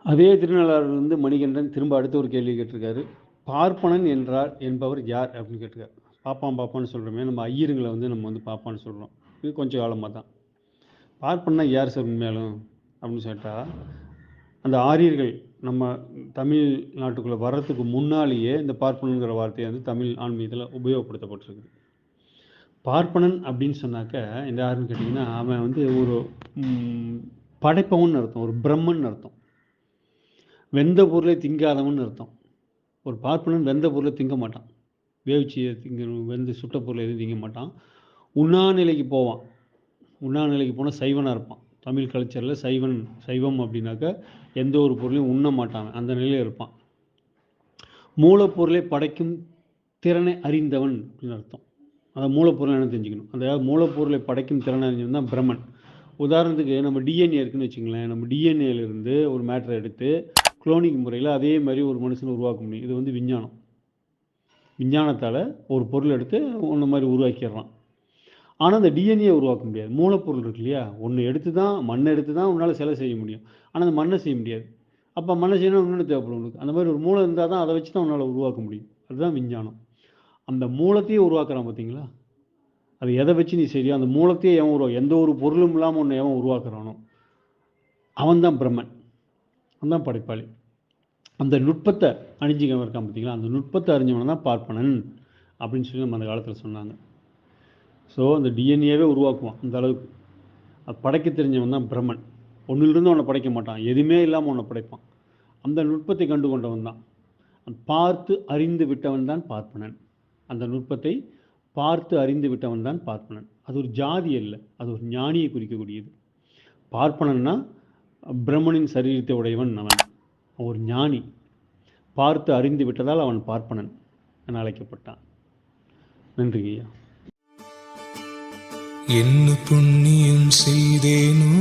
அதே திருநள்ளாறுலேருந்து மணிகண்டன் திரும்ப அடுத்த ஒரு கேள்வி கேட்டிருக்காரு. பார்ப்பனன் என்றார் என்பவர் யார் அப்படின்னு கேட்டிருக்காரு. பாப்பான்னு சொல்கிறோமே, நம்ம ஐயருங்களை நம்ம பாப்பான்னு சொல்கிறோம். இது கொஞ்சம் காலமாக தான். பார்ப்பனா யார் சார் உண்மையாலும் அப்படின்னு கேட்டால், அந்த ஆரியர்கள் நம்ம தமிழ் நாட்டுக்குள்ளே வர்றதுக்கு முன்னாலேயே இந்த பார்ப்பனங்கிற வார்த்தையை தமிழ் ஆன்மீகத்தில் உபயோகப்படுத்தப்பட்டிருக்கு. பார்ப்பனன் அப்படின்னு சொன்னாக்க இந்த யாருன்னு கேட்டிங்கன்னா, அவன் ஒரு படைப்பவன் அர்த்தம், ஒரு பிரம்மன் அர்த்தம், வெந்த பொருளை திங்காதவன் அர்த்தம். ஒரு பார்ப்பனன் வெந்த பொருளை திங்க மாட்டான், வேவிச்சியை வெந்து சுட்ட பொருளை எதுவும் திங்க மாட்டான். உண்ணாநிலைக்கு போவான். உண்ணாநிலைக்கு போனால் சைவனாக இருப்பான். தமிழ் கல்ச்சரில் சைவம் அப்படின்னாக்கா எந்த ஒரு பொருளையும் உண்ண மாட்டான், அந்த நிலையில் இருப்பான். மூலப்பொருளை படைக்கும் திறனை அறிந்தவன் அப்படின்னு அர்த்தம். அதை மூலப்பொருள் என்ன தெரிஞ்சுக்கணும். அந்த மூலப்பொருளை படைக்கும் திறனை அறிஞ்சவன் தான் பிரம்மன். உதாரணத்துக்கு நம்ம டிஎன்ஏ இருக்குன்னு வச்சுங்களேன். நம்ம டிஎன்ஏலேருந்து ஒரு மேட்டரை எடுத்து குளோனிங் முறையில் அதே மாதிரி ஒரு மனுஷனை உருவாக்க முடியும். இது விஞ்ஞானம். விஞ்ஞானத்தால் ஒரு பொருள் எடுத்து ஒன்று மாதிரி உருவாக்கிடுறான். ஆனால் அந்த டிஎன்ஏ உருவாக்க முடியாது. மூலப்பொருள் இருக்கு இல்லையா, ஒன்று எடுத்து தான், மண்ணை எடுத்து தான் உன்னால் சிலை செய்ய முடியும். ஆனால் அந்த மண்ணை செய்ய முடியாது. அப்போ மண்ணை செய்யணும் இன்னொன்று தேவைப்படும் உங்களுக்கு. அந்த மாதிரி ஒரு மூளை இருந்தால் தான் அதை வச்சு தான் உன்னால் உருவாக்க முடியும். அதுதான் விஞ்ஞானம். அந்த மூலத்தையே உருவாக்குறான் பார்த்தீங்களா, அது எதை வச்சு நீ செய்யறியோ அந்த மூலத்தையே எவன் எந்த ஒரு பொருளும் இல்லாமல் ஒன்று எவன் உருவாக்குறானோ அவன் தான் பிரம்மன், அவன் தான் படைப்பாளி. அந்த நுட்பத்தை அணிஞ்சிக்கவன் இருக்கான் பார்த்தீங்களா, அந்த நுட்பத்தை அறிஞ்சவன் தான் பார்ப்பனன் அப்படின்னு சொல்லி நம்ம அந்த காலத்தில் சொன்னாங்க. ஸோ அந்த டிஎன்ஏவே உருவாக்குவான் அந்த அளவுக்கு. அது படைக்க தெரிஞ்சவன் தான் பிரம்மன். ஒன்றிலிருந்து அவனை படைக்க மாட்டான், எதுவுமே இல்லாமல் அவனை படைப்பான். அந்த நுட்பத்தை கண்டு கொண்டவன் தான், பார்த்து அறிந்து விட்டவன் தான் பார்ப்பனன். அந்த நுட்பத்தை பார்த்து அறிந்து விட்டவன் தான் பார்ப்பனன். அது ஒரு ஜாதி அல்ல, அது ஒரு ஞானியை குறிக்கக்கூடியது. பார்ப்பனன்னா பிரம்மனின் சரீரத்தை உடையவன் அவன் ஒரு ஞானி. பார்த்து அறிந்து விட்டதால் அவன் பார்ப்பனன் என அழைக்கப்பட்டான். நன்றி ஐயா. என்ன புண்ணியம் செய்தேனோ